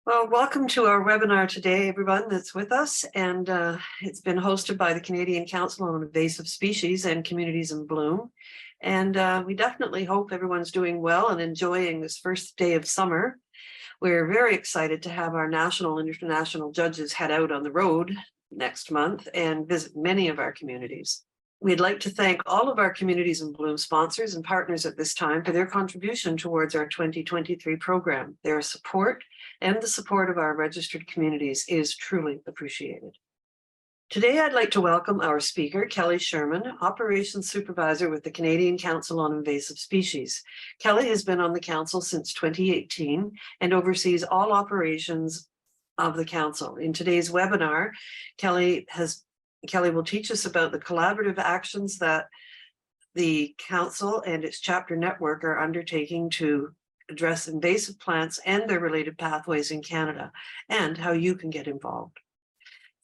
Well, welcome to our webinar today, everyone that's with us. And it's been hosted by the Canadian Council on Invasive Species and Communities in Bloom. And we definitely hope everyone's doing well and enjoying this first day of summer. We're very excited to have our national and international judges head out on the road next month and visit many of our communities. We'd like to thank all of our Communities in Bloom sponsors and partners at this time for their contribution towards our 2023 program. Their support and the support of our registered communities is truly appreciated. Today, I'd like to welcome our speaker, Kellie Sherman, Operations Supervisor with the Canadian Council on Invasive Species. Kellie has been on the Council since 2018 and oversees all operations of the Council. In today's webinar, Kellie will teach us about the collaborative actions that the Council and its chapter network are undertaking to address invasive plants and their related pathways in Canada, and how you can get involved.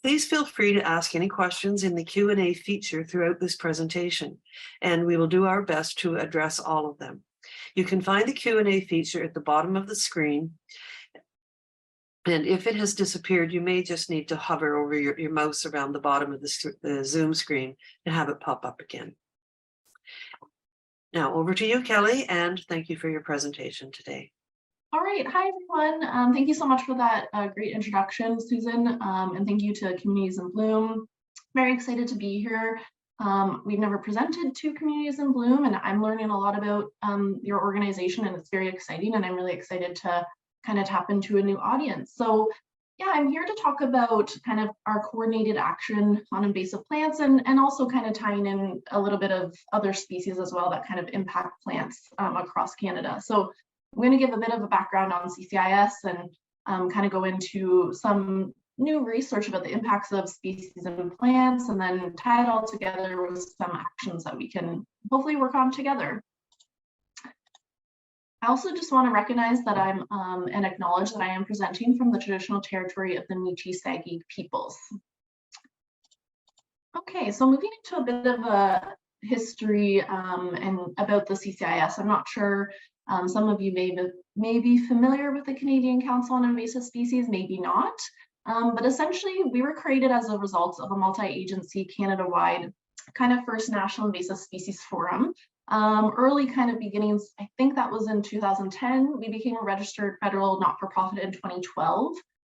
Please feel free to ask any questions in the Q&A feature throughout this presentation, and we will do our best to address all of them. You can find the Q&A feature at the bottom of the screen, and if it has disappeared, you may just need to hover over your mouse around the bottom of the Zoom screen and have it pop up again. Now over to you, Kellie, and thank you for your presentation today. All right. Hi, everyone. Thank you so much for that great introduction, Susan, and thank you to Communities in Bloom. Very excited to be here. We've never presented to Communities in Bloom, and I'm learning a lot about your organization, and it's very exciting, and I'm really excited to kind of tap into a new audience. So yeah, I'm here to talk about kind of our coordinated action on invasive plants and also kind of tying in a little bit of other species as well that kind of impact plants across Canada. So I'm going to give a bit of a background on CCIS and kind of go into some new research about the impacts of species and plants, and then tie it all together with some actions that we can hopefully work on together. I also just want to recognize that I'm and acknowledge that I am presenting from the traditional territory of the CiB peoples. Okay, so moving into a bit of a history and about the CCIS. I'm not sure, some of you may be familiar with the Canadian Council on Invasive Species, maybe not. But essentially, we were created as a result of a multi-agency Canada-wide kind of first National Invasive Species Forum. Early kind of beginnings, I think that was in 2010. We became a registered federal not-for-profit in 2012.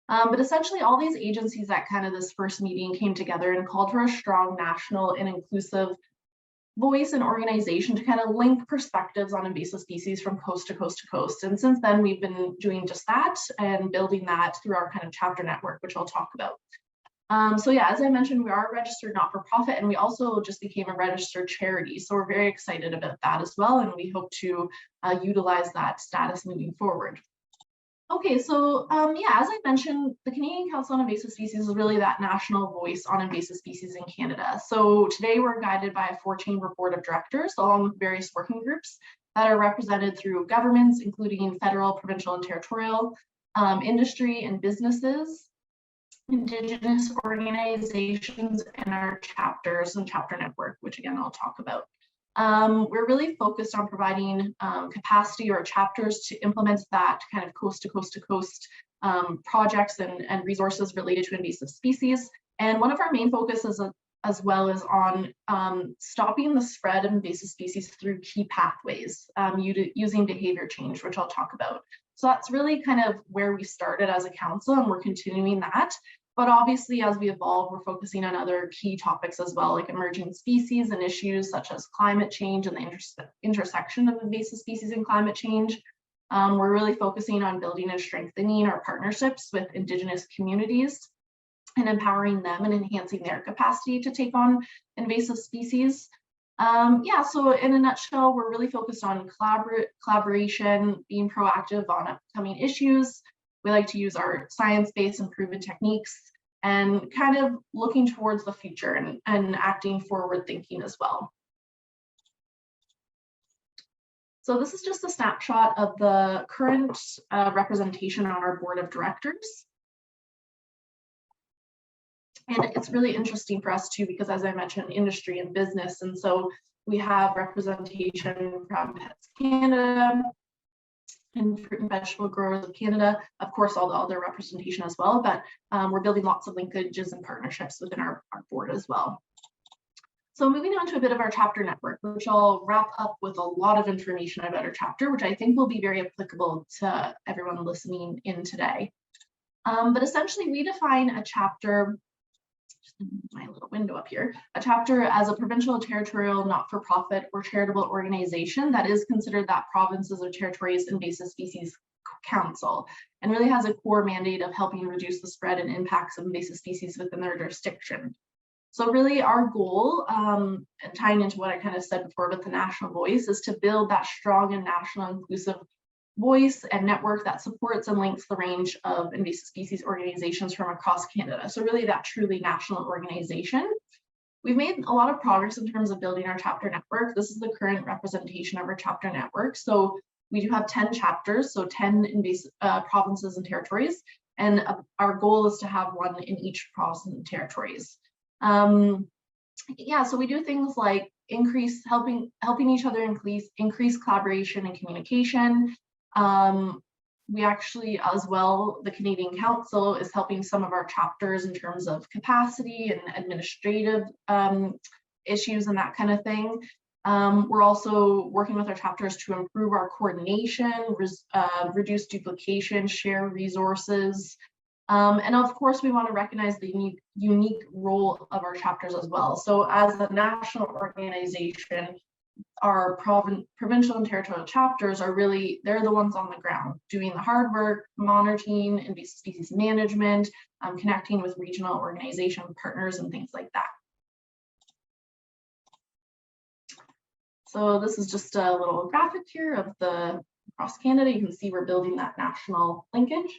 But essentially all these agencies at kind of this first meeting came together and called for a strong national and inclusive voice and organization to kind of link perspectives on invasive species from coast to coast to coast. And since then, we've been doing just that and building that through our kind of chapter network, which I'll talk about. So yeah, as I mentioned, we are a registered not-for-profit, and we also just became a registered charity. So we're very excited about that as well, and we hope to utilize that status moving forward. Okay, so yeah, as I mentioned, the Canadian Council on Invasive Species is really that national voice on invasive species in Canada. So today we're guided by a 4-chamber board of directors, along with various working groups that are represented through governments, including federal, provincial, and territorial, industry and businesses, Indigenous organizations, and our chapters and chapter network, which again, I'll talk about. We're really focused on providing capacity or chapters to implement that kind of coast to coast to coast projects and resources related to invasive species. And one of our main focuses as well is on stopping the spread of invasive species through key pathways using behavior change, which I'll talk about. So that's really kind of where we started as a council, and we're continuing that. But obviously, as we evolve, we're focusing on other key topics as well, like emerging species and issues such as climate change and the intersection of invasive species and climate change. We're really focusing on building and strengthening our partnerships with Indigenous communities and empowering them and enhancing their capacity to take on invasive species. Yeah, so in a nutshell, we're really focused on collaboration, being proactive on upcoming issues. We like to use our science-based and proven techniques and kind of looking towards the future and acting forward thinking as well. So this is just a snapshot of the current representation on our board of directors. And it's really interesting for us too, because as I mentioned, industry and business. And so we have representation from Pets Canada, and fruit and vegetable growers of Canada, of course, all the other representation as well, but we're building lots of linkages and partnerships within our board as well. So moving on to a bit of our chapter network, which I'll wrap up with a lot of information about our chapter, which I think will be very applicable to everyone listening in today. But essentially we define a chapter, just in my little window up here, a chapter as a provincial, territorial, not-for-profit or charitable organization that is considered that provinces or territories invasive species council, and really has a core mandate of helping reduce the spread and impacts of invasive species within their jurisdiction. So really our goal, and tying into what I kind of said before about the national voice, is to build that strong and national inclusive voice and network that supports and links the range of invasive species organizations from across Canada. So really that truly national organization. We've made a lot of progress in terms of building our chapter network. This is the current representation of our chapter network. So we do have 10 chapters, so 10 invasive provinces and territories. And our goal is to have one in each province and territories. Yeah, so we do things like helping each other increase collaboration and communication. We actually, as well, the Canadian Council is helping some of our chapters in terms of capacity and administrative issues and that kind of thing. We're also working with our chapters to improve our coordination, reduce duplication, share resources. And of course, we want to recognize the unique role of our chapters as well. So as a national organization, our provincial and territorial chapters are really, they're the ones on the ground doing the hard work, monitoring invasive species management, connecting with regional organization partners and things like that. So this is just a little graphic here of the across Canada. You can see we're building that national linkage.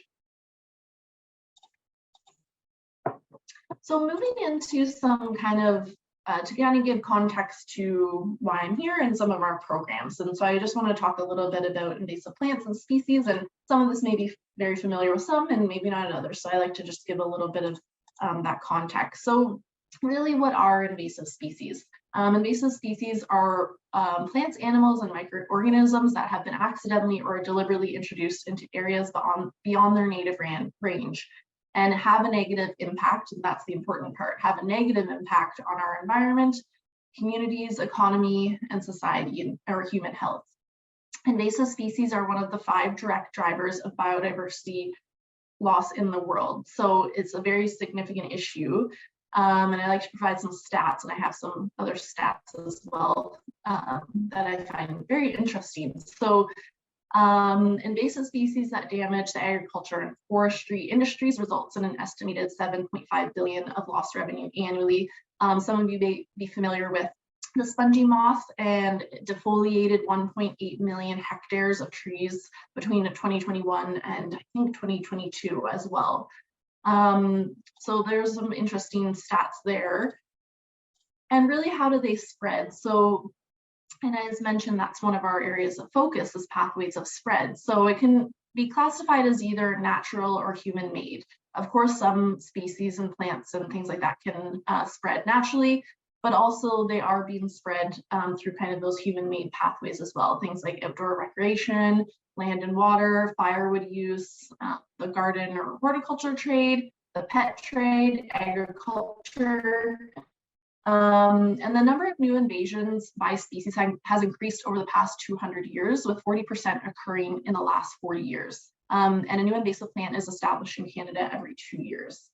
So moving into some kind of, to kind of give context to why I'm here and some of our programs. And so I just want to talk a little bit about invasive plants and species, and some of this may be very familiar with some and maybe not others. So I like to just give a little bit of that context. So really, what are invasive species? Invasive species are plants, animals, and microorganisms that have been accidentally or deliberately introduced into areas beyond their native range, and have a negative impact, and that's the important part, have a negative impact on our environment, communities, economy, and society, or human health. Invasive species are one of the 5 direct drivers of biodiversity loss in the world. So it's a very significant issue. And I like to provide some stats, and I have some other stats as well that I find very interesting. So invasive species that damage the agriculture and forestry industries results in an estimated 7.5 billion of lost revenue annually. Some of you may be familiar with the spongy moth, and defoliated 1.8 million hectares of trees between 2021 and I think 2022 as well. So there's some interesting stats there. And really, how do they spread? So, and as mentioned, that's one of our areas of focus, is pathways of spread. So it can be classified as either natural or human-made. Of course, some species and plants and things like that can spread naturally, but also they are being spread through kind of those human-made pathways as well. Things like outdoor recreation, land and water, firewood use, the garden or horticulture trade, the pet trade, agriculture. And the number of new invasions by species has increased over the past 200 years, with 40% occurring in the last 40 years. And a new invasive plant is established in Canada every 2 years.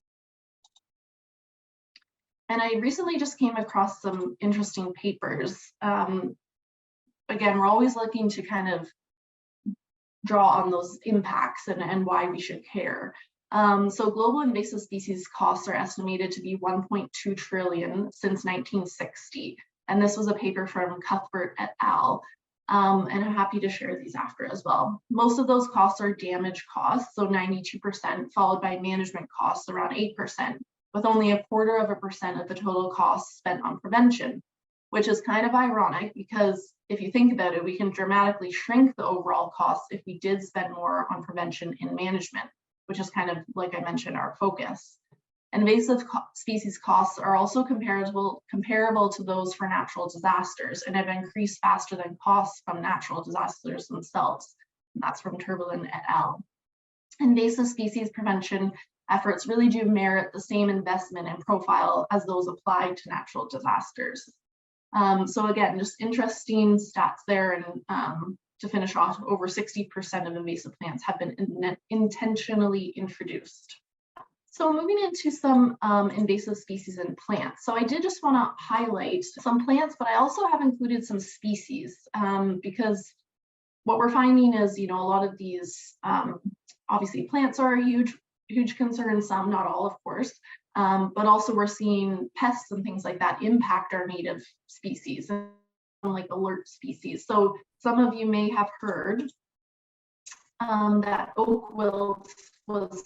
And I recently just came across some interesting papers. Again, we're always looking to kind of draw on those impacts and why we should care. So global invasive species costs are estimated to be 1.2 trillion since 1960. And this was a paper from Cuthbert et al. And I'm happy to share these after as well. Most of those costs are damage costs, so 92%, followed by management costs around 8%, with only 0.25% of the total costs spent on prevention, which is kind of ironic because if you think about it, we can dramatically shrink the overall costs if we did spend more on prevention and management, which is kind of, like I mentioned, our focus. Invasive species costs are also comparable to those for natural disasters, and have increased faster than costs from natural disasters themselves. That's from Turbulin et al. Invasive species prevention efforts really do merit the same investment and profile as those applied to natural disasters. So again, just interesting stats there. And to finish off, over 60% of invasive plants have been intentionally introduced. So moving into some invasive species and plants. So I did just want to highlight some plants, but I also have included some species because what we're finding is, a lot of these, obviously plants are a huge concern, some, not all, of course, but also we're seeing pests and things like that impact our native species, like alert species. So some of you may have heard that oak wilt was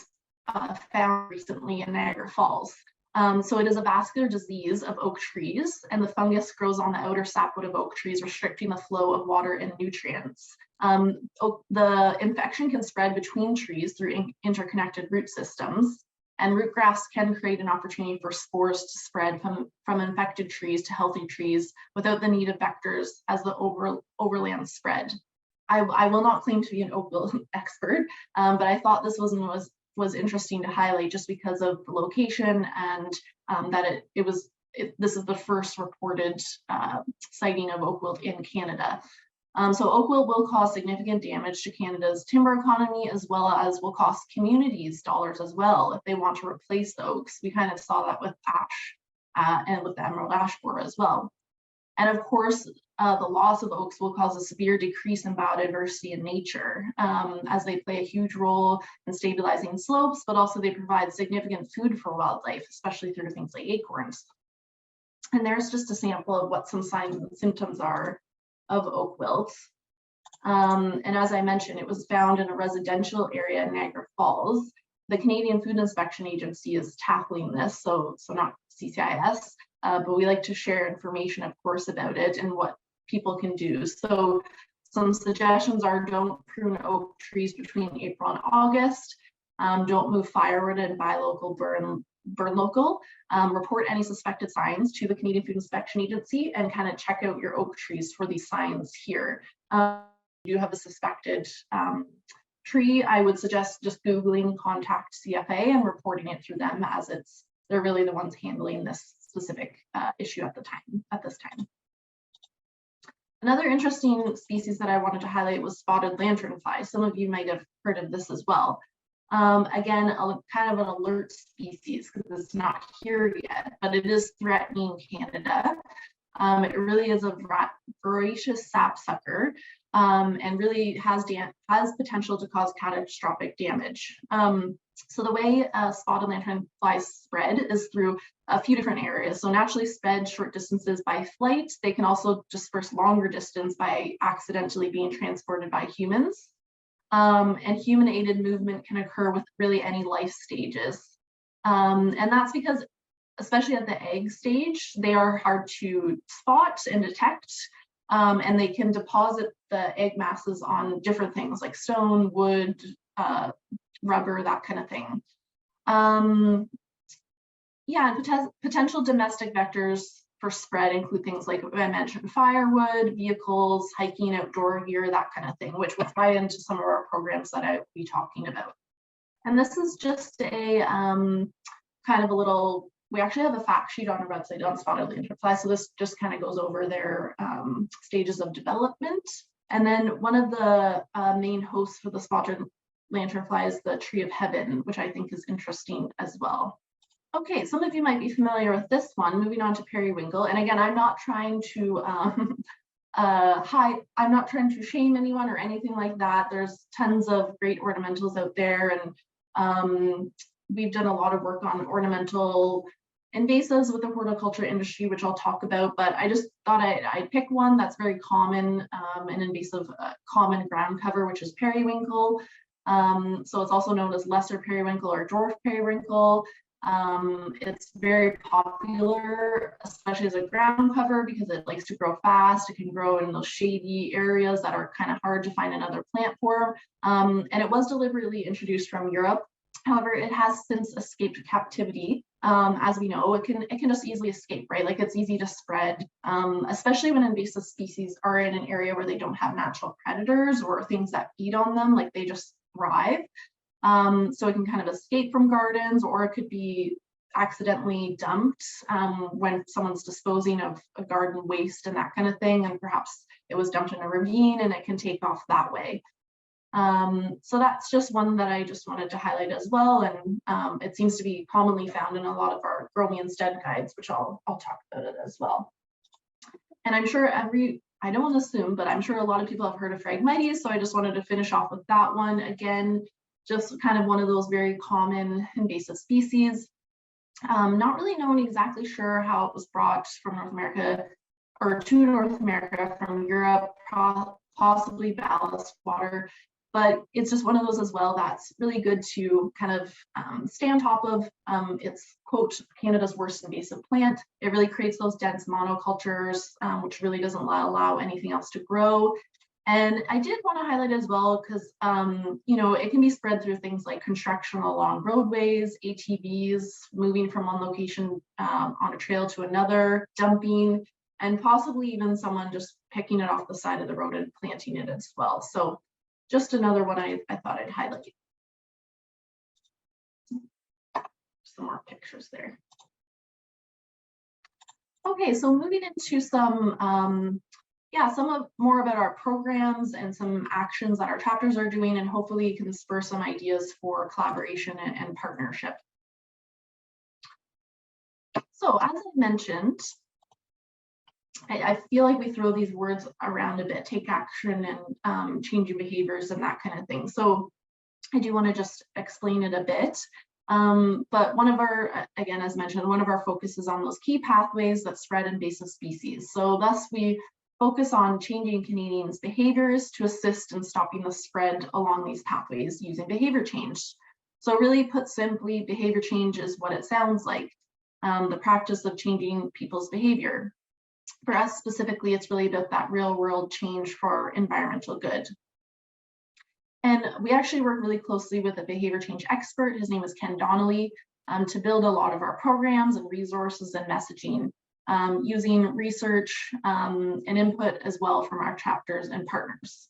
found recently in Niagara Falls. So it is a vascular disease of oak trees, and the fungus grows on the outer sapwood of oak trees, restricting the flow of water and nutrients. The infection can spread between trees through interconnected root systems, and rootgrafts can create an opportunity for spores to spread from infected trees to healthy trees without the need of vectors as the overland spread. I will not claim to be an oak wilt expert, but I thought this was interesting to highlight just because of the location and that this is the first reported sighting of oak wilt in Canada. So oak wilt will cause significant damage to Canada's timber economy, as well as will cost communities dollars as well if they want to replace the oaks. We kind of saw that with ash and with the emerald ash borer as well. And of course, the loss of oaks will cause a severe decrease in biodiversity in nature, as they play a huge role in stabilizing slopes, but also they provide significant food for wildlife, especially through things like acorns. And there's just a sample of what some signs and symptoms are of oak wilt. And as I mentioned, it was found in a residential area in Niagara Falls. The Canadian Food Inspection Agency is tackling this, so not CCIS, but we like to share information, of course, about it and what people can do. So some suggestions are: don't prune oak trees between April and August, don't move firewood and buy local, burn local, report any suspected signs to the Canadian Food Inspection Agency, and kind of check out your oak trees for these signs here. If you have a suspected tree, I would suggest just Googling contact CFA and reporting it through them, as they're really the ones handling this specific issue at this time. Another interesting species that I wanted to highlight was spotted lanternfly. Some of you might have heard of this as well. Again, kind of an alert species because it's not here yet, but it is threatening Canada. It really is a voracious sapsucker and really has potential to cause catastrophic damage. So the way spotted lanternflies spread is through a few different areas. So naturally spread short distances by flight. They can also disperse longer distance by accidentally being transported by humans. And human-aided movement can occur with really any life stages. And that's because, especially at the egg stage, they are hard to spot and detect, and they can deposit the egg masses on different things like stone, wood, rubber, that kind of thing. Yeah, and potential domestic vectors for spread include things like I mentioned: firewood, vehicles, hiking, outdoor gear, that kind of thing, which will tie into some of our programs that I'll be talking about. And this is just a kind of a little, we actually have a fact sheet on our website on spotted lanternfly. So this just kind of goes over their stages of development. And then one of the main hosts for the spotted lanternfly is the tree of heaven, which I think is interesting as well. Okay, some of you might be familiar with this one. Moving on to periwinkle, and again, I'm not trying to I'm not trying to shame anyone or anything like that. There's tons of great ornamentals out there, and we've done a lot of work on ornamental invasives with the horticulture industry, which I'll talk about. But I just thought I'd pick one that's very common, an invasive common ground cover, which is periwinkle. So it's also known as lesser periwinkle or dwarf periwinkle. It's very popular, especially as a ground cover, because it likes to grow fast. It can grow in those shady areas that are kind of hard to find another plant for. And it was deliberately introduced from Europe. However, it has since escaped captivity as we know, it can just easily escape, right? Like it's easy to spread, especially when invasive species are in an area where they don't have natural predators or things that feed on them, like they just thrive. So it can kind of escape from gardens, or it could be accidentally dumped when someone's disposing of a garden waste and that kind of thing, and perhaps it was dumped in a ravine and it can take off that way. So that's just one that I just wanted to highlight as well, and it seems to be commonly found in a lot of our Grow Me Instead guides, which I'll talk about it as well. And I'm sure I don't want to assume, but I'm sure a lot of people have heard of Phragmites, so I just wanted to finish off with that one. Again, just kind of one of those very common invasive species. Not really known exactly sure how it was brought from North America or to North America from Europe, possibly ballast water. But it's just one of those as well that's really good to kind of stay on top of. It's, quote, Canada's worst invasive plant. It really creates those dense monocultures, which really doesn't allow anything else to grow. And I did want to highlight as well, because, you know, it can be spread through things like construction along roadways, ATVs, moving from one location on a trail to another, dumping, and possibly even someone just picking it off the side of the road and planting it as well. So just another one I thought I'd highlight. Some more pictures there. Okay, so moving into some more about our programs and some actions that our chapters are doing, and hopefully can spur some ideas for collaboration and partnership. So as I mentioned, I feel like we throw these words around a bit, take action and changing behaviors and that kind of thing. So I do want to just explain it a bit. But one of our, again, as mentioned, one of our focus is on those key pathways that spread invasive species. So thus we focus on changing Canadians' behaviors to assist in stopping the spread along these pathways using behavior change. So really put simply, behavior change is what it sounds like, the practice of changing people's behavior. For us specifically, it's really about that real world change for environmental good. And we actually work really closely with a behavior change expert. His name is Ken Donnelly, to build a lot of our programs and resources and messaging, using research and input as well from our chapters and partners.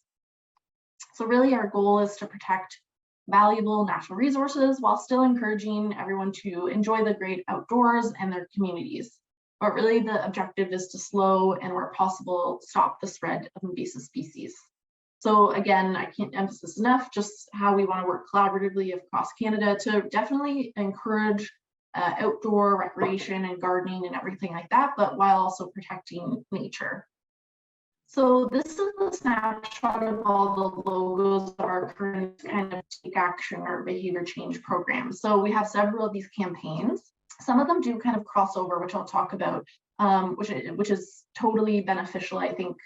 So really our goal is to protect valuable natural resources while still encouraging everyone to enjoy the great outdoors and their communities. But really the objective is to slow and where possible, stop the spread of invasive species. So again, I can't emphasize enough just how we want to work collaboratively across Canada to definitely encourage outdoor recreation and gardening and everything like that, but while also protecting nature. So this is a snapshot of all the logos of our current kind of take action or behavior change program. So we have several of these campaigns. Some of them do kind of cross over, which I'll talk about, which is totally beneficial, I think,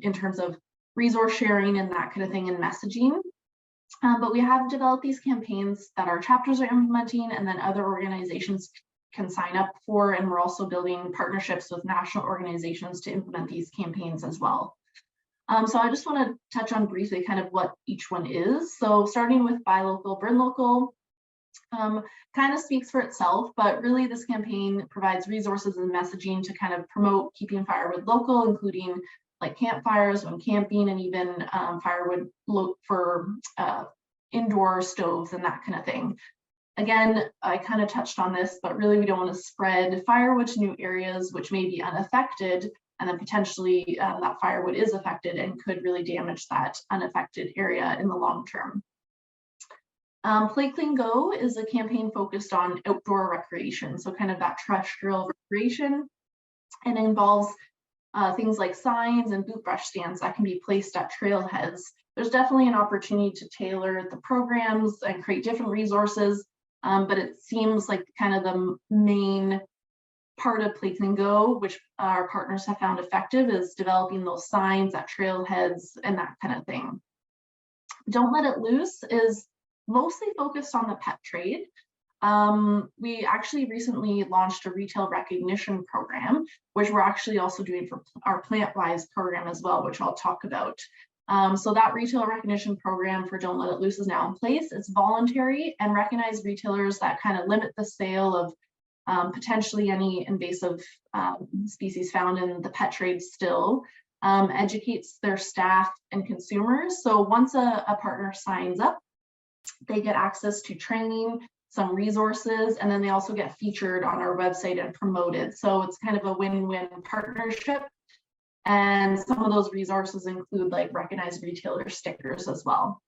in terms of resource sharing and that kind of thing and messaging. But we have developed these campaigns that our chapters are implementing, and then other organizations can sign up for, and we're also building partnerships with national organizations to implement these campaigns as well. So I just want to touch on briefly kind of what each one is. So starting with Buy Local, Burn Local, kind of speaks for itself, but really this campaign provides resources and messaging to kind of promote keeping firewood local, including like campfires when camping, and even firewood for indoor stoves and that kind of thing. Again, I kind of touched on this, but really we don't want to spread firewood to new areas which may be unaffected, and then potentially that firewood is affected and could really damage that unaffected area in the long term. Play Clean Go is a campaign focused on outdoor recreation, so kind of that terrestrial recreation, and involves things like signs and boot brush stands that can be placed at trailheads. There's definitely an opportunity to tailor the programs and create different resources, but it seems like kind of the main part of Play Clean Go, which our partners have found effective, is developing those signs at trailheads and that kind of thing. Don't Let It Loose is mostly focused on the pet trade. We actually recently launched a retail recognition program, which we're actually also doing for our PlantWise program as well, which I'll talk about. So that retail recognition program for Don't Let It Loose is now in place. It's voluntary and recognize retailers that kind of limit the sale of potentially any invasive species found in the pet trade still, educates their staff and consumers. So once a partner signs up, they get access to training, some resources, and then they also get featured on our website and promoted. So it's kind of a win-win partnership. And some of those resources include like recognized retailer stickers as well.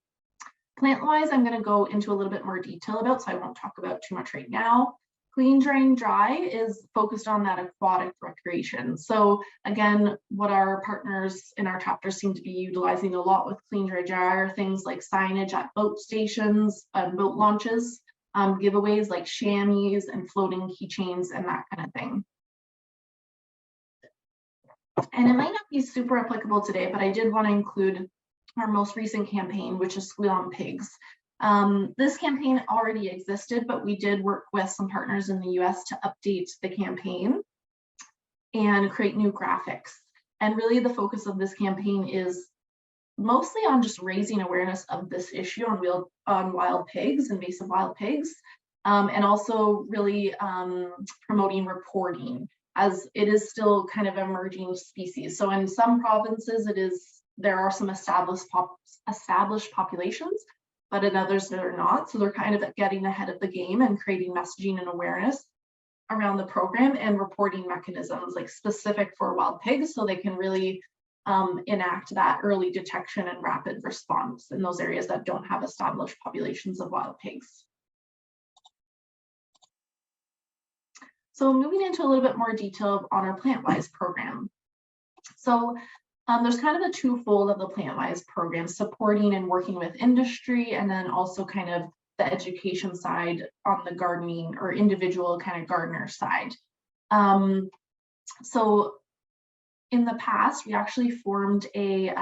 Plant-wise, I'm going to go into a little bit more detail about, so I won't talk about too much right now. Clean, Drain, Dry is focused on that aquatic recreation. So again, what our partners in our chapter seem to be utilizing a lot with Clean, Dry, Dry are things like signage at boat stations, boat launches, giveaways like chamois and floating keychains and that kind of thing. And it might not be super applicable today, but I did want to include our most recent campaign, which is Squeal on Pigs. This campaign already existed, but we did work with some partners in the US to update the campaign and create new graphics. And really the focus of this campaign is mostly on just raising awareness of this issue on wild pigs, invasive wild pigs, and also really promoting reporting, as it is still kind of emerging species. So in some provinces, there are some established populations, but in others they're not. So they're kind of getting ahead of the game and creating messaging and awareness around the program and reporting mechanisms like specific for wild pigs, so they can really enact that early detection and rapid response in those areas that don't have established populations of wild pigs. So moving into a little bit more detail on our PlantWise program. So there's kind of a twofold of the PlantWise program, supporting and working with industry, and then also kind of the education side on the gardening or individual kind of gardener side. So in the past, we actually formed a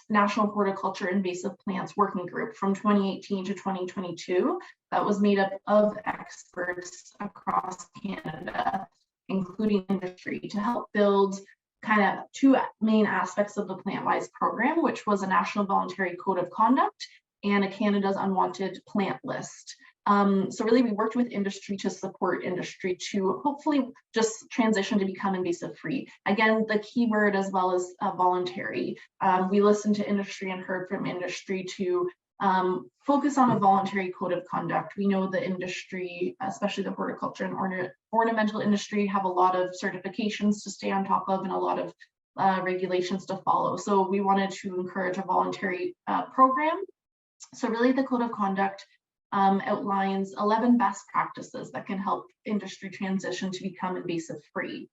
National Horticulture Invasive Plants Working Group from 2018 to 2022 that was made up of experts across Canada, including industry, to help build kind of two main aspects of the PlantWise program, which was a National Voluntary Code of Conduct and a Canada's Unwanted Plant List. So really we worked with industry to support industry to hopefully just transition to become invasive free. Again, the key word as well as voluntary. We listened to industry and heard from industry to focus on a voluntary code of conduct. We know the industry, especially the horticulture and ornamental industry, have a lot of certifications to stay on top of and a lot of regulations to follow. So we wanted to encourage a voluntary program. So really the code of conduct outlines 11 best practices that can help industry transition to become invasive free.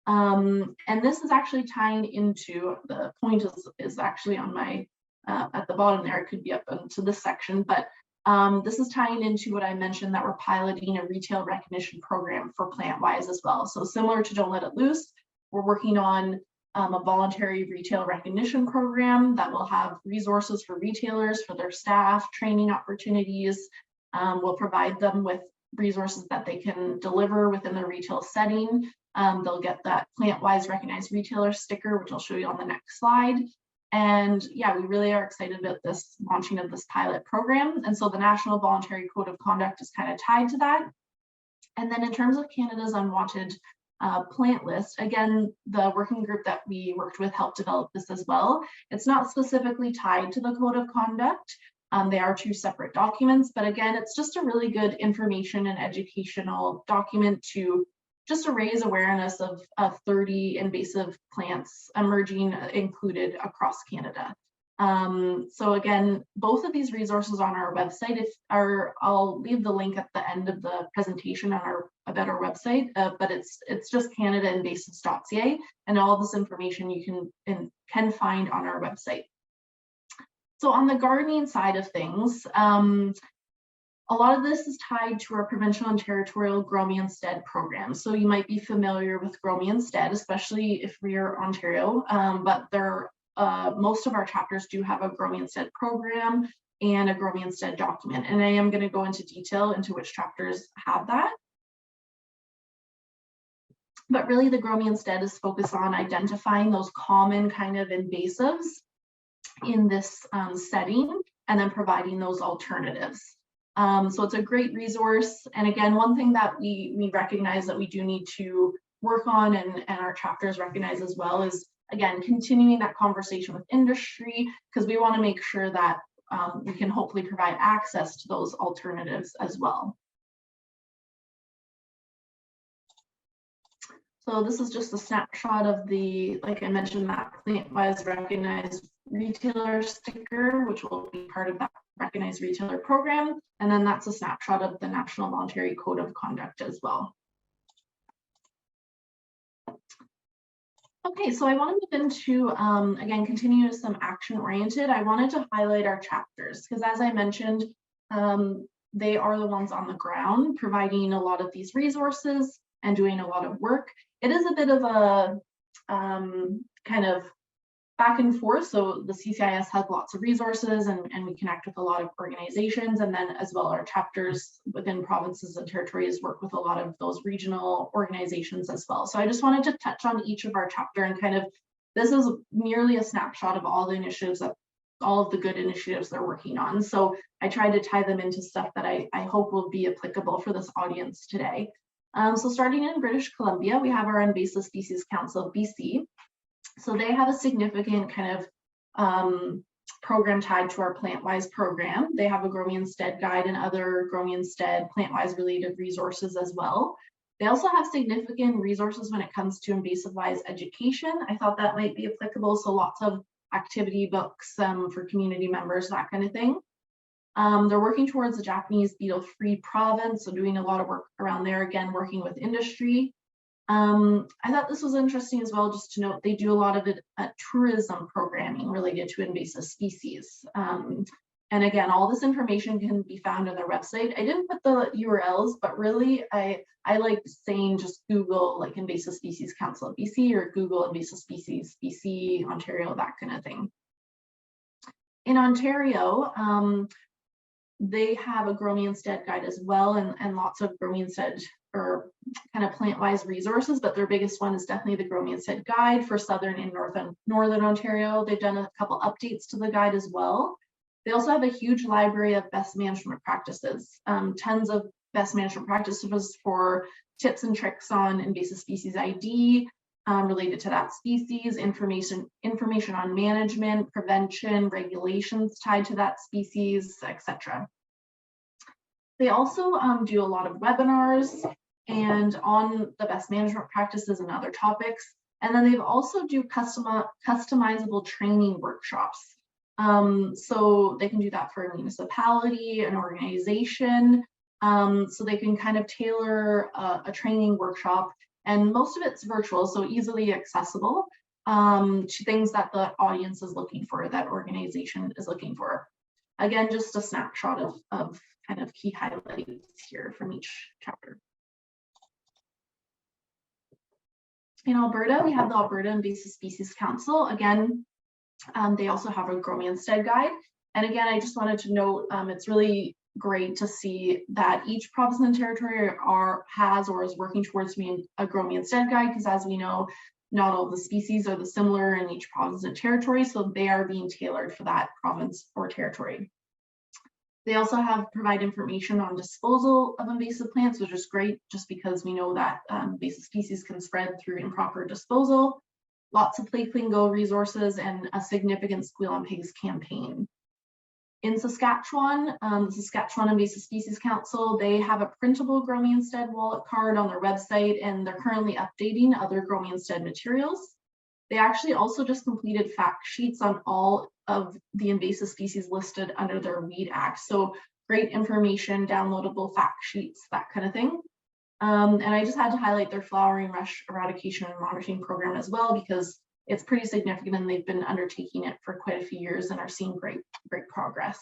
And this is actually tying into, the point is actually on my, at the bottom there, it could be up into this section, but this is tying into what I mentioned, that we're piloting a retail recognition program for PlantWise as well. So similar to Don't Let It Loose, we're working on a voluntary retail recognition program that will have resources for retailers, for their staff, training opportunities. We'll provide them with resources that they can deliver within the retail setting. They'll get that PlantWise recognized retailer sticker, which I'll show you on the next slide. And yeah, we really are excited about this launching of this pilot program. And so the National Voluntary Code of Conduct is kind of tied to that. And then in terms of Canada's Unwanted Plant List, again, the working group that we worked with helped develop this as well. It's not specifically tied to the Code of Conduct. They are two separate documents, but again, it's just a really good information and educational document to raise awareness of 30 invasive plants emerging included across Canada. So again, both of these resources on our website, I'll leave the link at the end of the presentation on about our website, but it's just canadainvasives.ca, and all this information you can find on our website. So on the gardening side of things, a lot of this is tied to our provincial and territorial Grow Me Instead program. So you might be familiar with Grow Me Instead, especially if we're Ontario, but most of our chapters do have a Grow Me Instead program and a Grow Me Instead document. And I am going to go into detail into which chapters have that. But really the Grow Me Instead is focused on identifying those common kind of invasives in this setting, and then providing those alternatives. So it's a great resource. And again, one thing that we recognize that we do need to work on, and our chapters recognize as well, is again, continuing that conversation with industry, because we want to make sure that we can hopefully provide access to those alternatives as well. So this is just a snapshot of the, like I mentioned, that plant-wise recognized retailer sticker, which will be part of that recognized retailer program. And then that's a snapshot of the National Voluntary Code of Conduct as well. Okay, so I want to move into, again, continue with some action-oriented. I wanted to highlight our chapters, because as I mentioned, they are the ones on the ground providing a lot of these resources and doing a lot of work. It is a bit of a kind of back and forth. So the CCIS has lots of resources, and we connect with a lot of organizations, and then as well our chapters within provinces and territories work with a lot of those regional organizations as well. So I just wanted to touch on each of our chapter, and kind of, this is merely a snapshot of all the initiatives, that all of the good initiatives they're working on. So I tried to tie them into stuff that I hope will be applicable for this audience today. So starting in British Columbia, we have our Invasive Species Council of BC. So they have a significant kind of program tied to our plant-wise program. They have a Grow Me Instead guide and other Grow Me Instead plant-wise related resources as well. They also have significant resources when it comes to invasive-wise education. I thought that might be applicable. So lots of activity books for community members, that kind of thing. They're working towards a Japanese beetle-free province, so doing a lot of work around there, again, working with industry. I thought this was interesting as well, just to note they do a lot of it at tourism programming related to invasive species. And again, all this information can be found on their website. I didn't put the URLs, but really I like saying just Google like Invasive Species Council of BC, or Google Invasive Species BC, Ontario, that kind of thing. In Ontario, they have a Grow Me Instead guide as well, and lots of Grow Me Instead or kind of plant-wise resources, but their biggest one is definitely the Grow Me Instead guide for Southern and Northern Ontario. They've done a couple updates to the guide as well. They also have a huge library of best management practices, tons of best management practices for tips and tricks on invasive species ID, related to that species, information on management, prevention, regulations tied to that species, etc. They also do a lot of webinars and on the best management practices and other topics. And then they've also do customizable training workshops. So they can do that for a municipality, an organization. So they can kind of tailor a training workshop, and most of it's virtual, so easily accessible to things that the audience is looking for, that organization is looking for. Again, just a snapshot of kind of key highlights here from each chapter. In Alberta, we have the Alberta Invasive Species Council. Again, they also have a Grow Me Instead guide. And again, I just wanted to note, it's really great to see that each province and territory has or is working towards a Grow Me Instead guide, because as we know, not all the species are similar in each province and territory, so they are being tailored for that province or territory. They also provide information on disposal of invasive plants, which is great, just because we know that invasive species can spread through improper disposal. Lots of Play Clean Go resources and a significant Squeal on Pigs campaign. In Saskatchewan, the Saskatchewan Invasive Species Council, they have a printable Grow Me Instead wallet card on their website, and they're currently updating other Grow Me Instead materials. They actually also just completed fact sheets on all of the invasive species listed under their Weed Act. So great information, downloadable fact sheets, that kind of thing. And I just had to highlight their flowering rush eradication and monitoring program as well, because it's pretty significant and they've been undertaking it for quite a few years and are seeing great progress.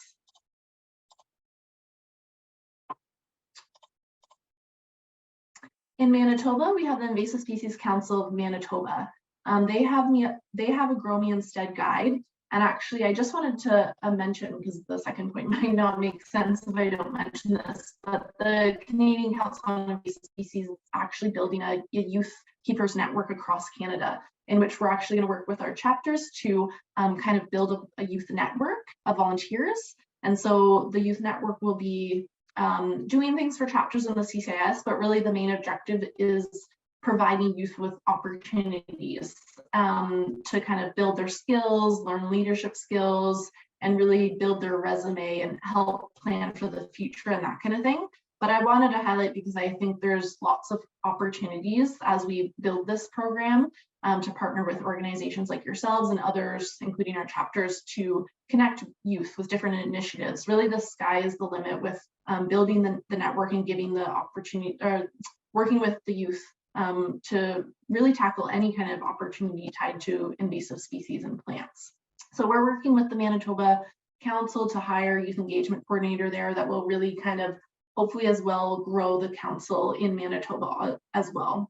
In Manitoba, we have the Invasive Species Council of Manitoba. They have a Grow Me Instead guide. And actually, I just wanted to mention, because the second point might not make sense if I don't mention this, but the Canadian Council on Invasive Species is actually building a youth keepers network across Canada, in which we're actually going to work with our chapters to kind of build a youth network of volunteers. And so the youth network will be doing things for chapters in the CCIS, but really the main objective is providing youth with opportunities to kind of build their skills, learn leadership skills, and really build their resume and help plan for the future and that kind of thing. But I wanted to highlight because I think there's lots of opportunities as we build this program to partner with organizations like yourselves and others, including our chapters, to connect youth with different initiatives. Really, the sky is the limit with building the network and giving the opportunity, or working with the youth to really tackle any kind of opportunity tied to invasive species and plants. So we're working with the Manitoba Council to hire a youth engagement coordinator there that will really kind of hopefully as well grow the council in Manitoba as well.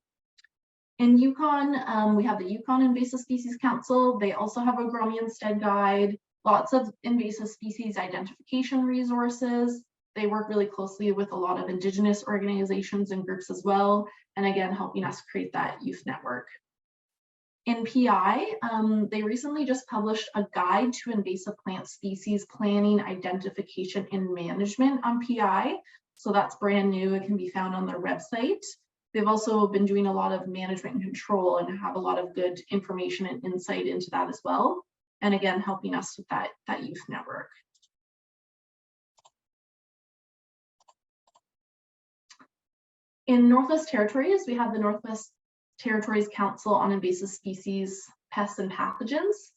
In Yukon, we have the Yukon Invasive Species Council. They also have a Grow Me Instead guide, lots of invasive species identification resources. They work really closely with a lot of Indigenous organizations and groups as well, and again, helping us create that youth network. In PI, they recently just published a guide to invasive plant species planning, identification, and management on PI. So that's brand new. It can be found on their website. They've also been doing a lot of management and control and have a lot of good information and insight into that as well. And again, helping us with that youth network. In Northwest Territories, we have the Northwest Territories Council on Invasive Species, Pests, and Pathogens.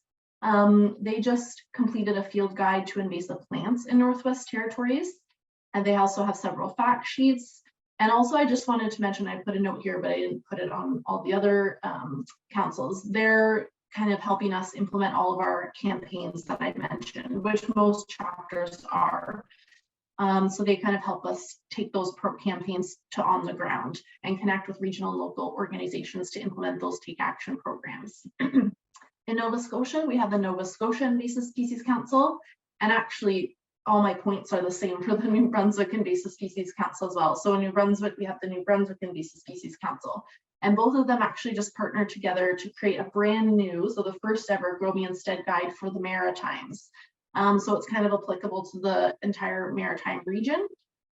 They just completed a field guide to invasive plants in Northwest Territories, and they also have several fact sheets. And also, I just wanted to mention, I put a note here, but I didn't put it on all the other councils. They're kind of helping us implement all of our campaigns that I mentioned, which most chapters are. So they kind of help us take those campaigns to on the ground and connect with regional and local organizations to implement those take action programs. In Nova Scotia, we have the Nova Scotia Invasive Species Council, and actually all my points are the same for the New Brunswick Invasive Species Council as well. So in New Brunswick, we have the New Brunswick Invasive Species Council, and both of them actually just partnered together to create a brand new, so the first ever Grow Me Instead guide for the Maritimes. So it's kind of applicable to the entire Maritime region,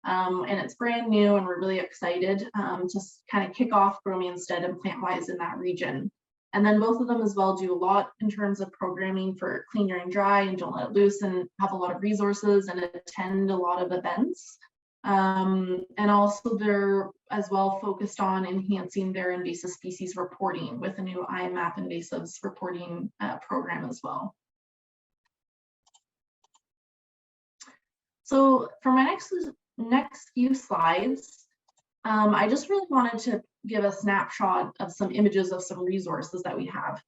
and it's brand new, and we're really excited to kind of kick off Grow Me Instead and PlantWise in that region. And then both of them as well do a lot in terms of programming for Clean Your and Dry and Don't Let It Loose, and have a lot of resources and attend a lot of events. And also they're as well focused on enhancing their invasive species reporting with a new IMAP invasives reporting program as well. So for my next few slides, I just really wanted to give a snapshot of some images of some resources that we have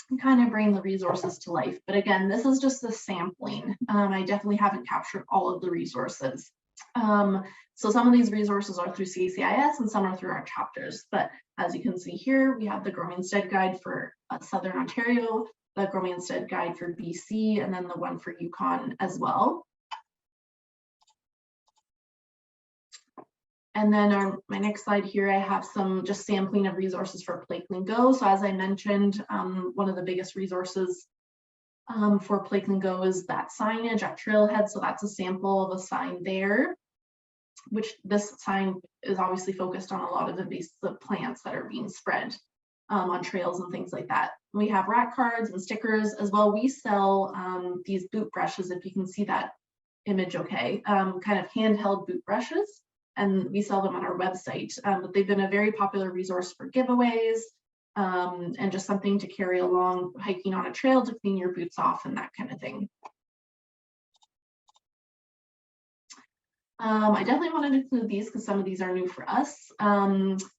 and kind of bring the resources to life. But again, this is just a sampling. I definitely haven't captured all of the resources. So some of these resources are through CCIS and some are through our chapters. But as you can see here, we have the Grow Me Instead guide for Southern Ontario, the Grow Me Instead guide for BC, and then the one for Yukon as well. And then my next slide here, I have some just sampling of resources for Play Clean Go. So as I mentioned, one of the biggest resources for Play Clean Go is that signage at Trailhead. So that's a sample of a sign there, which this sign is obviously focused on a lot of the plants that are being spread on trails and things like that. We have rat cards and stickers as well. We sell these boot brushes, if you can see that image okay, kind of handheld boot brushes. And we sell them on our website, but they've been a very popular resource for giveaways and just something to carry along hiking on a trail to clean your boots off and that kind of thing. I definitely wanted to include these because some of these are new for us.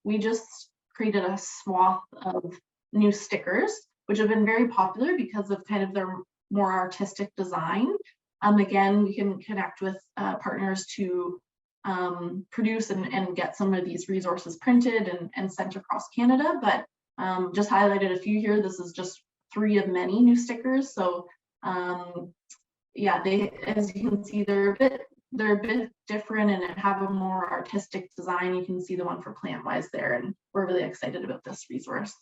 We just created a swath of new stickers, which have been very popular because of kind of their more artistic design. Again, we can connect with partners to produce and get some of these resources printed and sent across Canada, but just highlighted a few here. This is just 3 of many new stickers. So yeah, as you can see, they're a bit different and have a more artistic design. You can see the one for PlantWise there, and we're really excited about this resource.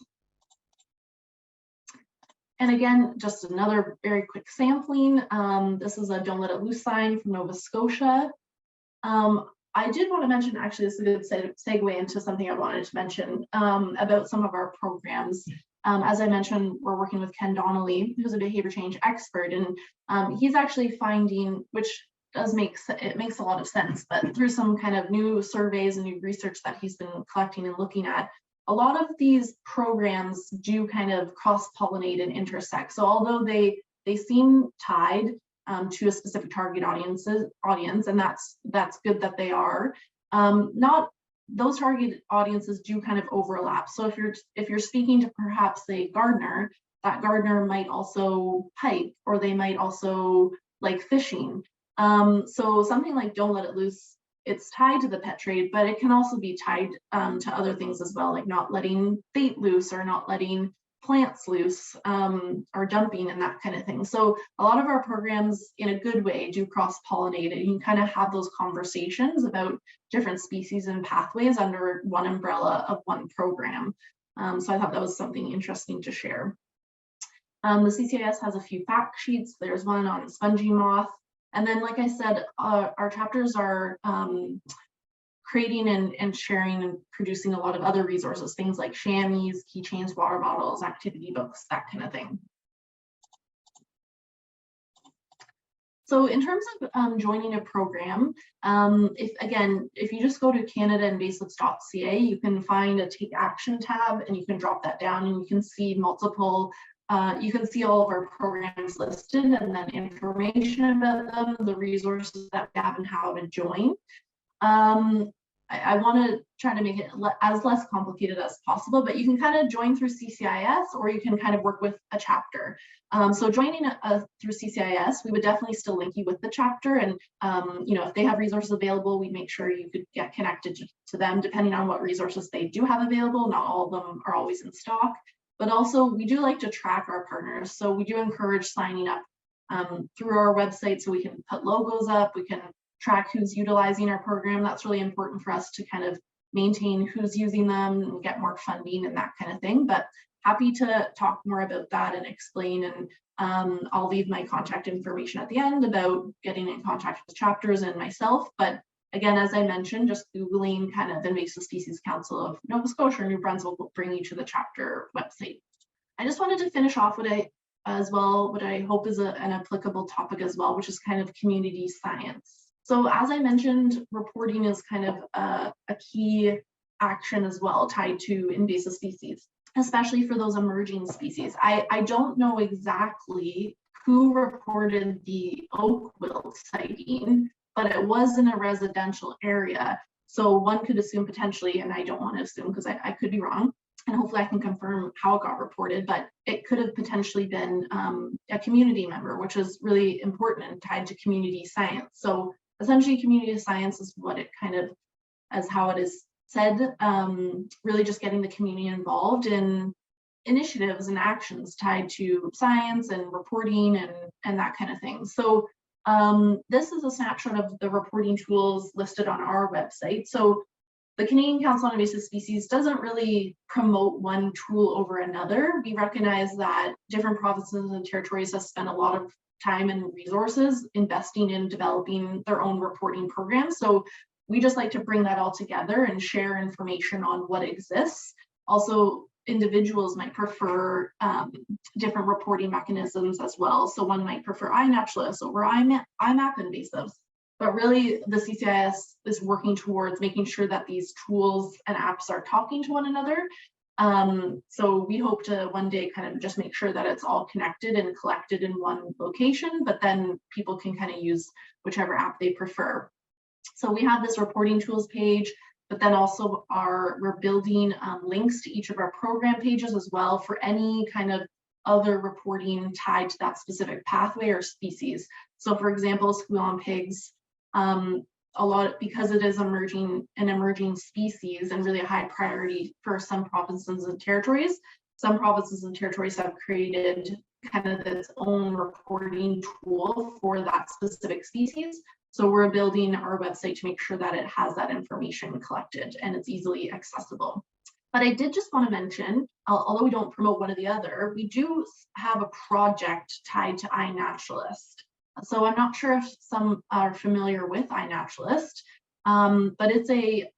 And again, just another very quick sampling. This is a Don't Let It Loose sign from Nova Scotia. I did want to mention, actually, this is a good segue into something I wanted to mention about some of our programs. As I mentioned, we're working with Ken Donnelly, who's a behavior change expert, and he's actually finding, which makes a lot of sense, but through some kind of new surveys and new research that he's been collecting and looking at, a lot of these programs do kind of cross-pollinate and intersect. So although they seem tied to a specific target audience, and that's good that they are. Not those target audiences do kind of overlap. So if you're speaking to perhaps a gardener, that gardener might also hike, or they might also like fishing. So something like Don't Let It Loose, it's tied to the pet trade, but it can also be tied to other things as well, like not letting bait loose or not letting plants loose, or dumping and that kind of thing. So a lot of our programs in a good way do cross-pollinate, and you can kind of have those conversations about different species and pathways under one umbrella of one program. So I thought that was something interesting to share. The CCIS has a few fact sheets. There's one on spongy moth. And then, like I said, our chapters are creating and sharing and producing a lot of other resources, things like chamois, keychains, water bottles, activity books, that kind of thing. So in terms of joining a program, if you just go to canadainvasives.ca, you can find a Take Action tab, and you can drop that down, and you can see multiple, you can see all of our programs listed, and then information about them, the resources that we have and how to join. I want to try to make it as less complicated as possible, but you can kind of join through CCIS, or you can kind of work with a chapter. So joining through CCIS, we would definitely still link you with the chapter, and if they have resources available, we make sure you could get connected to them, depending on what resources they do have available. Not all of them are always in stock, but also we do like to track our partners. So we do encourage signing up through our website, so we can put logos up, we can track who's utilizing our program. That's really important for us to kind of maintain who's using them and get more funding and that kind of thing. But happy to talk more about that and explain, and I'll leave my contact information at the end about getting in contact with chapters and myself. But again, as I mentioned, just Googling kind of Invasive Species Council of Nova Scotia or New Brunswick will bring you to the chapter website. I just wanted to finish off what I hope is an applicable topic as well, which is kind of community science. So as I mentioned, reporting is kind of a key action as well, tied to invasive species, especially for those emerging species. I don't know exactly who reported the oak wilt sighting, but it was in a residential area. So one could assume potentially, and I don't want to assume because I could be wrong, and hopefully I can confirm how it got reported, but it could have potentially been a community member, which is really important and tied to community science. So essentially, community science is what it kind of, as how it is said, really just getting the community involved in initiatives and actions tied to science and reporting and that kind of thing. So this is a snapshot of the reporting tools listed on our website. So the Canadian Council on Invasive Species doesn't really promote one tool over another. We recognize that different provinces and territories have spent a lot of time and resources investing in developing their own reporting programs. So we just like to bring that all together and share information on what exists. Also, individuals might prefer different reporting mechanisms as well. So one might prefer iNaturalist over IMAP invasives. But really, the CCIS is working towards making sure that these tools and apps are talking to one another. So we hope to one day kind of just make sure that it's all connected and collected in one location, but then people can kind of use whichever app they prefer. So we have this reporting tools page, but then also we're building links to each of our program pages as well for any kind of other reporting tied to that specific pathway or species. So for example, squeal-on pigs, a lot, because it is an emerging species and really a high priority for some provinces and territories. Some provinces and territories have created kind of its own reporting tool for that specific species. So we're building our website to make sure that it has that information collected and it's easily accessible. But I did just want to mention, although we don't promote one or the other, we do have a project tied to iNaturalist. So I'm not sure if some are familiar with iNaturalist, But it's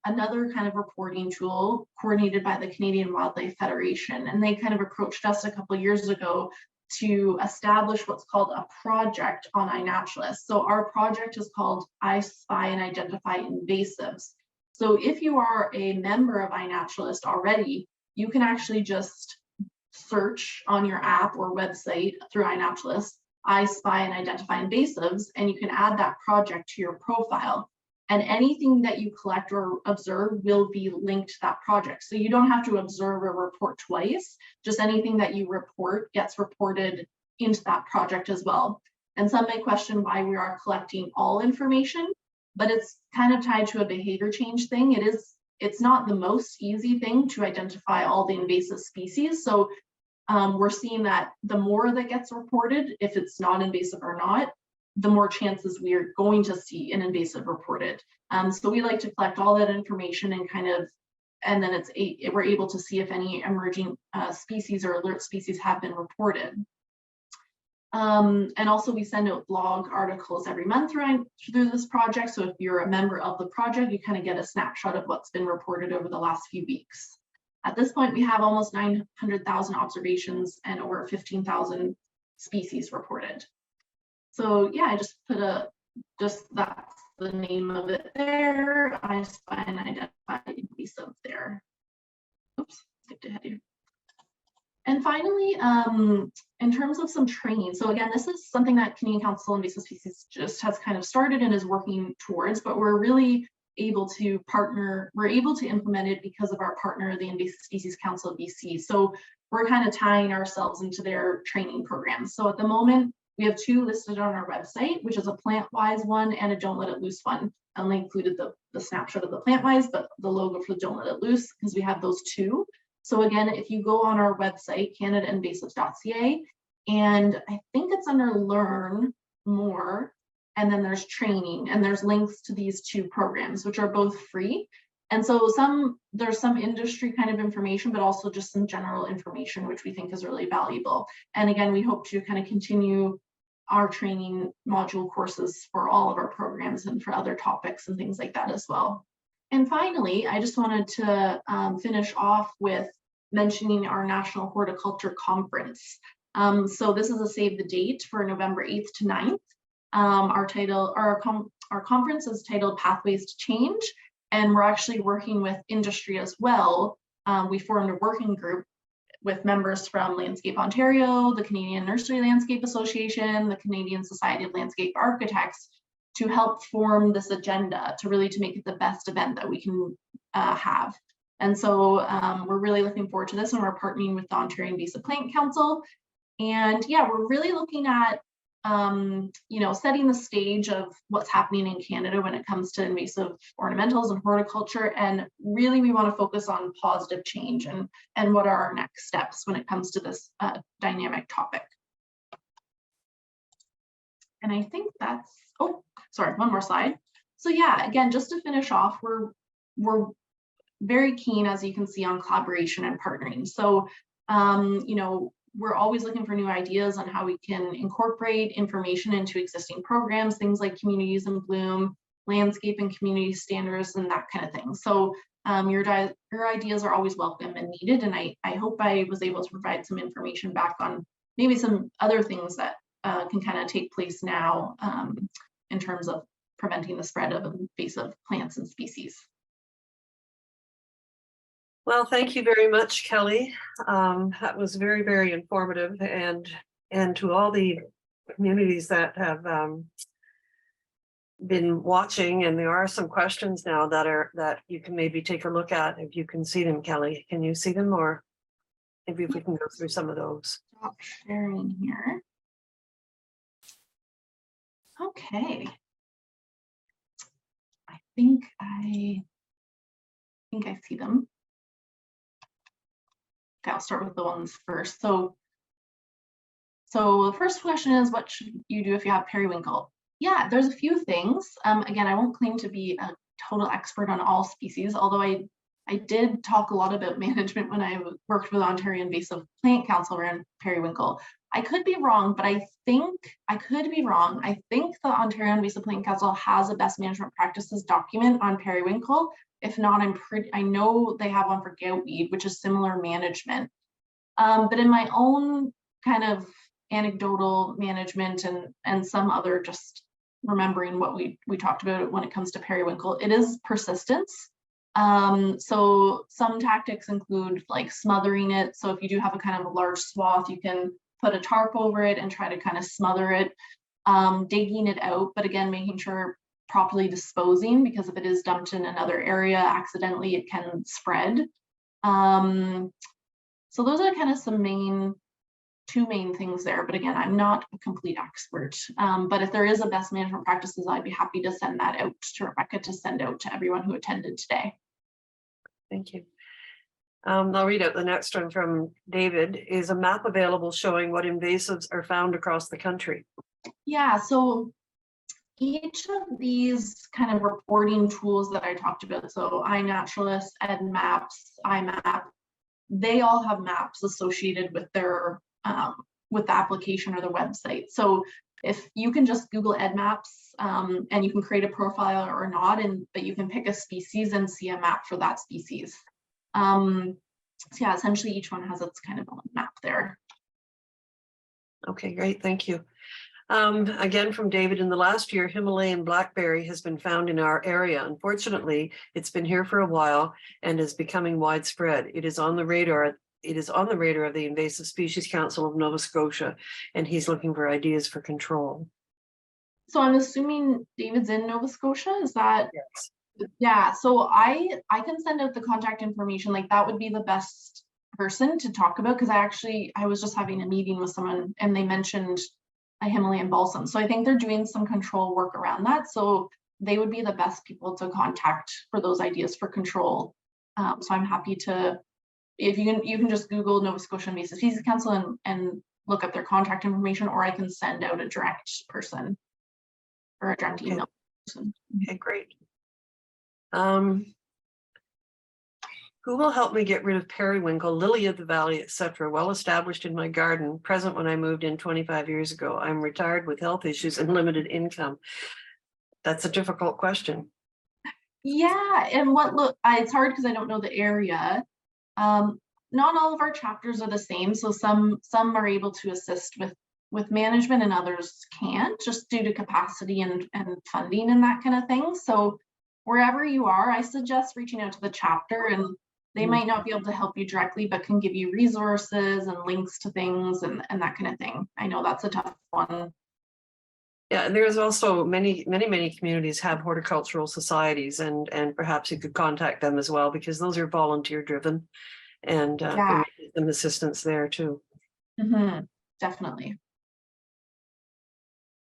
another kind of reporting tool coordinated by the Canadian Wildlife Federation. And they kind of approached us a couple of years ago to establish what's called a project on iNaturalist. So our project is called I Spy and Identify Invasives. So if you are a member of iNaturalist already, you can actually just search on your app or website through iNaturalist, I Spy and Identify Invasives, and you can add that project to your profile. And anything that you collect or observe will be linked to that project. So you don't have to observe or report twice, just anything that you report gets reported into that project as well. And some may question why we are collecting all information, but it's kind of tied to a behavior change thing. It's not the most easy thing to identify all the invasive species. So we're seeing that the more that gets reported, if it's not invasive or not, the more chances we are going to see an invasive reported. So we like to collect all that information and and then we're able to see if any emerging species or alert species have been reported. And also we send out blog articles every month through this project. So if you're a member of the project, you kind of get a snapshot of what's been reported over the last few weeks. At this point, we have almost 900,000 observations and over 15,000 species reported. So yeah, I just put that's the name of it there. I Spy and Identify Invasive there. Oops, skipped ahead here. And finally, in terms of some training. So again, this is something that Canadian Council on Invasive Species just has kind of started and is working towards, but we're really able to partner, we're able to implement it because of our partner, the Invasive Species Council of BC. So we're kind of tying ourselves into their training programs. So at the moment, we have 2 listed on our website, which is a plant-wise one and a Don't Let It Loose one. I only included the snapshot of the plant-wise, but the logo for Don't Let It Loose, because we have those 2. So again, if you go on our website, canadainvasives.ca, and I think it's under Learn More, and then there's training, and there's links to these 2 programs, which are both free. And so there's some industry kind of information, but also just some general information, which we think is really valuable. And again, we hope to kind of continue our training module courses for all of our programs and for other topics and things like that as well. And finally, I just wanted to finish off with mentioning our National Horticulture Conference. So this is a save the date for November 8th to 9th. Our conference is titled Pathways to Change, and we're actually working with industry as well. We formed a working group with members from Landscape Ontario, the Canadian Nursery Landscape Association, the Canadian Society of Landscape Architects, to help form this agenda to make it the best event that we can have. And so we're really looking forward to this, and we're partnering with the Ontario Invasive Plant Council. And yeah, we're really looking at setting the stage of what's happening in Canada when it comes to invasive ornamentals and horticulture. And really, we want to focus on positive change and what are our next steps when it comes to this dynamic topic. And I think that's, oh, sorry, one more slide. So yeah, again, just to finish off, we're very keen, as you can see, on collaboration and partnering. So, we're always looking for new ideas on how we can incorporate information into existing programs, things like Communities in Bloom, landscape and community standards, and that kind of thing. So your ideas are always welcome and needed. And I hope I was able to provide some information back on maybe some other things that can kind of take place now in terms of preventing the spread of invasive plants and species. Well, thank you very much, Kellie. That was very, very informative, and to all the communities that have been watching, and there are some questions now that you can maybe take a look at if you can see them. Kellie, can you see them, or maybe if we can go through some of those? Stop sharing here. Okay. I think I see them. Okay, I'll start with the ones first. So the first question is, what should you do if you have periwinkle? Yeah, there's a few things. Again, I won't claim to be a total expert on all species, although I did talk a lot about management when I worked with Ontario Invasive Plant Council around periwinkle. I could be wrong, but I could be wrong. I think the Ontario Invasive Plant Council has a best management practices document on periwinkle. If not, I know they have one for goutweed, which is similar management. But in my own kind of anecdotal management and some other just remembering what we talked about when it comes to periwinkle, it is persistence. So some tactics include like smothering it. So if you do have a kind of a large swath, you can put a tarp over it and try to kind of smother it, digging it out, but again, making sure properly disposing, because if it is dumped in another area accidentally, it can spread. So those are kind of two main things there. But again, I'm not a complete expert. But if there is a best management practices, I'd be happy to send that out to Rebecca to send out to everyone who attended today. Thank you. I'll read out the next one from David. Is a map available showing what invasives are found across the country? Yeah, so each of these kind of reporting tools that I talked about, so iNaturalist, EdMaps, IMAP, they all have maps associated with their with the application or the website. So if you can just Google EdMaps and you can create a profile or not, but you can pick a species and see a map for that species. So yeah, essentially each one has its kind of own map there. Okay, great, thank you. Again from David, in the last year, Himalayan blackberry has been found in our area. Unfortunately, it's been here for a while and is becoming widespread. It is on the radar of the Invasive Species Council of Nova Scotia, and he's looking for ideas for control. So I'm assuming David's in Nova Scotia, is that? Yes. Yeah, so I can send out the contact information. Like that would be the best person to talk about, because I was just having a meeting with someone and they mentioned a Himalayan balsam. So I think they're doing some control work around that. So they would be the best people to contact for those ideas for control. So I'm happy to, if you can just Google Nova Scotia Invasive Species Council and look up their contact information, or I can send out a direct person or a direct email person. Okay, great. Who will help me get rid of periwinkle, lily of the valley, etc., well established in my garden, present when I moved in 25 years ago? I'm retired with health issues and limited income. That's a difficult question. Yeah, and it's hard because I don't know the area. Not all of our chapters are the same, so some are able to assist with management and others can't, just due to capacity and funding and that kind of thing. So wherever you are, I suggest reaching out to the chapter, and they might not be able to help you directly, but can give you resources and links to things and that kind of thing. I know that's a tough one. Yeah, and there's also many communities have horticultural societies, and perhaps you could contact them as well, because those are volunteer driven, and give them assistance there too. Definitely.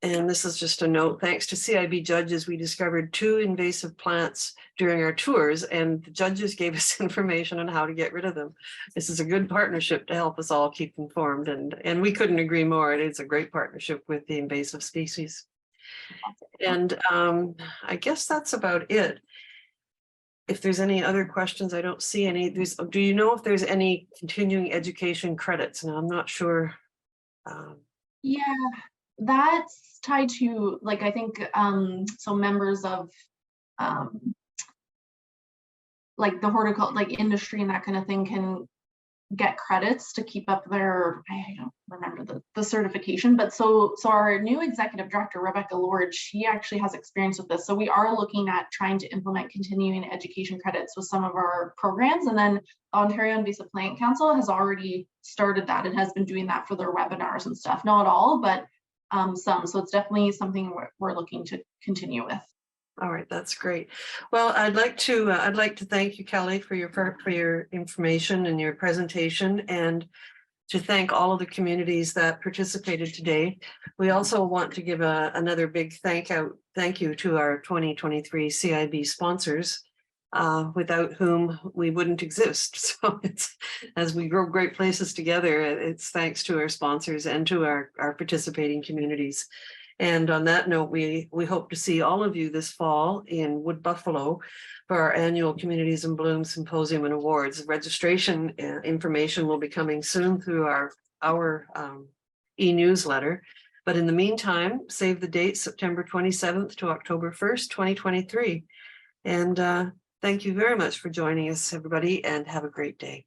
And this is just a note. Thanks to CIB judges, we discovered 2 invasive plants during our tours, and the judges gave us information on how to get rid of them. This is a good partnership to help us all keep informed, and we couldn't agree more. It is a great partnership with the invasive species. And I guess that's about it. If there's any other questions, I don't see any. Do you know if there's any continuing education credits? Now, I'm not sure. Yeah, that's tied to, like, I think so members of like the horticulture, like industry and that kind of thing, can get credits to keep up their, I don't remember the certification, but so our new executive director, Rebecca Lord, she actually has experience with this. So we are looking at trying to implement continuing education credits with some of our programs. And then the Ontario Invasive Plant Council has already started that and has been doing that for their webinars and stuff. Not all, but some. So it's definitely something we're looking to continue with. All right, that's great. Well, I'd like to thank you, Kellie, for your information and your presentation, and to thank all of the communities that participated today. We also want to give another big thank you to our 2023 CIB sponsors, without whom we wouldn't exist. So it's, as we grow great places together, it's thanks to our sponsors and to our participating communities. And on that note, we hope to see all of you this fall in Wood Buffalo for our annual Communities in Bloom Symposium and Awards. Registration information will be coming soon through our e-newsletter. But in the meantime, save the date, September 27th to October 1st, 2023. And thank you very much for joining us, everybody, and have a great day.